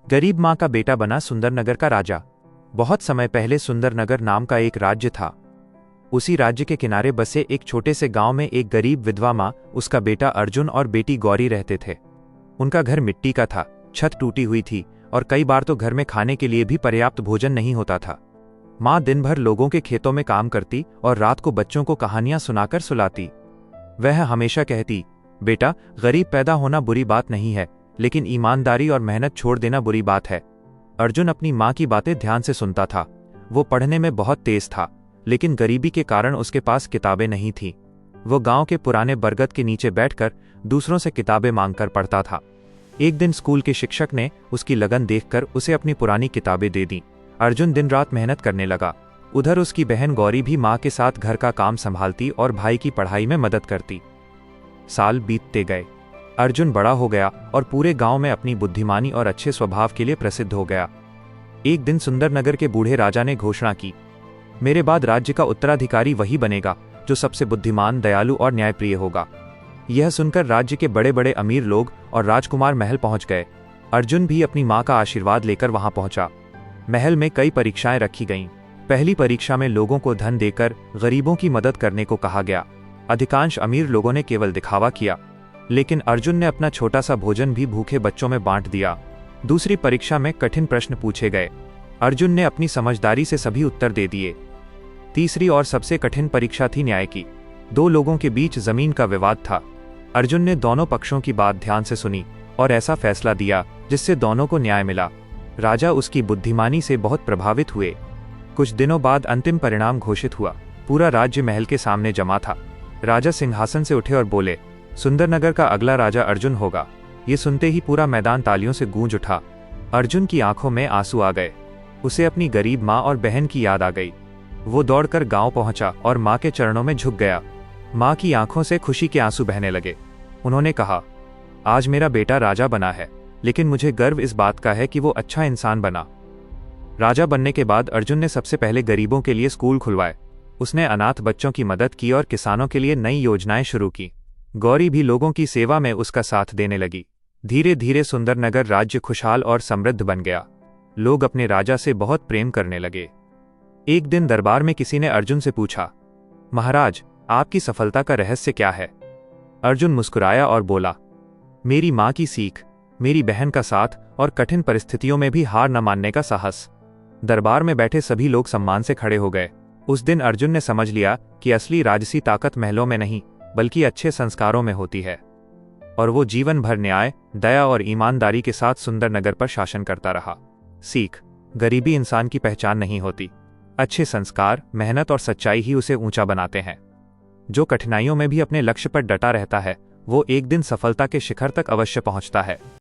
गरीब माँ का बेटा बना सुंदरनगर का राजा। बहुत समय पहले सुंदरनगर नाम का एक राज्य था। उसी राज्य के किनारे बसे एक छोटे से गांव में एक गरीब विधवा माँ, उसका बेटा अर्जुन और बेटी गौरी रहते थे। उनका घर मिट्टी का था, छत टूटी हुई थी और कई बार तो घर में खाने के लिए भी पर्याप्त भोजन नहीं होता था। माँ दिन भर लोगों के खेतों में काम करती और रात को बच्चों को कहानियां सुनाकर सुलाती। वह हमेशा कहती, बेटा, गरीब पैदा होना बुरी बात नहीं है, लेकिन ईमानदारी और मेहनत छोड़ देना बुरी बात है। अर्जुन अपनी माँ की बातें ध्यान से सुनता था। वो पढ़ने में बहुत तेज था, लेकिन गरीबी के कारण उसके पास किताबें नहीं थीं। वो गांव के पुराने बरगद के नीचे बैठकर दूसरों से किताबें मांगकर पढ़ता था। एक दिन स्कूल के शिक्षक ने उसकी लगन देखकर उसे अपनी पुरानी किताबें दे दी। अर्जुन दिन रात मेहनत करने लगा। उधर उसकी बहन गौरी भी माँ के साथ घर का काम संभालती और भाई की पढ़ाई में मदद करती। साल बीतते गए। अर्जुन बड़ा हो गया और पूरे गांव में अपनी बुद्धिमानी और अच्छे स्वभाव के लिए प्रसिद्ध हो गया। एक दिन सुंदरनगर के बूढ़े राजा ने घोषणा की, मेरे बाद राज्य का उत्तराधिकारी वही बनेगा जो सबसे बुद्धिमान, दयालु और न्यायप्रिय होगा। यह सुनकर राज्य के बड़े बड़े अमीर लोग और राजकुमार महल पहुंच गए। अर्जुन भी अपनी माँ का आशीर्वाद लेकर वहां पहुंचा। महल में कई परीक्षाएं रखी गईं। पहली परीक्षा में लोगों को धन देकर गरीबों की मदद करने को कहा गया। अधिकांश अमीर लोगों ने केवल दिखावा किया, लेकिन अर्जुन ने अपना छोटा सा भोजन भी भूखे बच्चों में बांट दिया। दूसरी परीक्षा में कठिन प्रश्न पूछे गए। अर्जुन ने अपनी समझदारी से सभी उत्तर दे दिए। तीसरी और सबसे कठिन परीक्षा थी न्याय की। दो लोगों के बीच जमीन का विवाद था। अर्जुन ने दोनों पक्षों की बात ध्यान से सुनी और ऐसा फैसला दिया जिससे दोनों को न्याय मिला। राजा उसकी बुद्धिमानी से बहुत प्रभावित हुए। कुछ दिनों बाद अंतिम परिणाम घोषित हुआ। पूरा राज्य महल के सामने जमा था। राजा सिंहासन से उठे और बोले, सुंदरनगर का अगला राजा अर्जुन होगा। ये सुनते ही पूरा मैदान तालियों से गूंज उठा। अर्जुन की आंखों में आंसू आ गए। उसे अपनी गरीब माँ और बहन की याद आ गई। वो दौड़कर गांव पहुंचा और माँ के चरणों में झुक गया। माँ की आंखों से खुशी के आंसू बहने लगे। उन्होंने कहा, आज मेरा बेटा राजा बना है, लेकिन मुझे गर्व इस बात का है कि वो अच्छा इंसान बना। राजा बनने के बाद अर्जुन ने सबसे पहले गरीबों के लिए स्कूल खुलवाए। उसने अनाथ बच्चों की मदद की और किसानों के लिए नई योजनाएं शुरू की। गौरी भी लोगों की सेवा में उसका साथ देने लगी। धीरे धीरे सुंदरनगर राज्य खुशहाल और समृद्ध बन गया। लोग अपने राजा से बहुत प्रेम करने लगे। एक दिन दरबार में किसी ने अर्जुन से पूछा, महाराज, आपकी सफलता का रहस्य क्या है? अर्जुन मुस्कुराया और बोला, मेरी माँ की सीख, मेरी बहन का साथ और कठिन परिस्थितियों में भी हार न मानने का साहस। दरबार में बैठे सभी लोग सम्मान से खड़े हो गए। उस दिन अर्जुन ने समझ लिया कि असली राजसी ताकत महलों में नहीं, बल्कि अच्छे संस्कारों में होती है। और वो जीवन भर न्याय, दया और ईमानदारी के साथ सुंदरनगर पर शासन करता रहा। सीख, गरीबी इंसान की पहचान नहीं होती। अच्छे संस्कार, मेहनत और सच्चाई ही उसे ऊंचा बनाते हैं। जो कठिनाइयों में भी अपने लक्ष्य पर डटा रहता है, वो एक दिन सफलता के शिखर तक अवश्य पहुंचता है।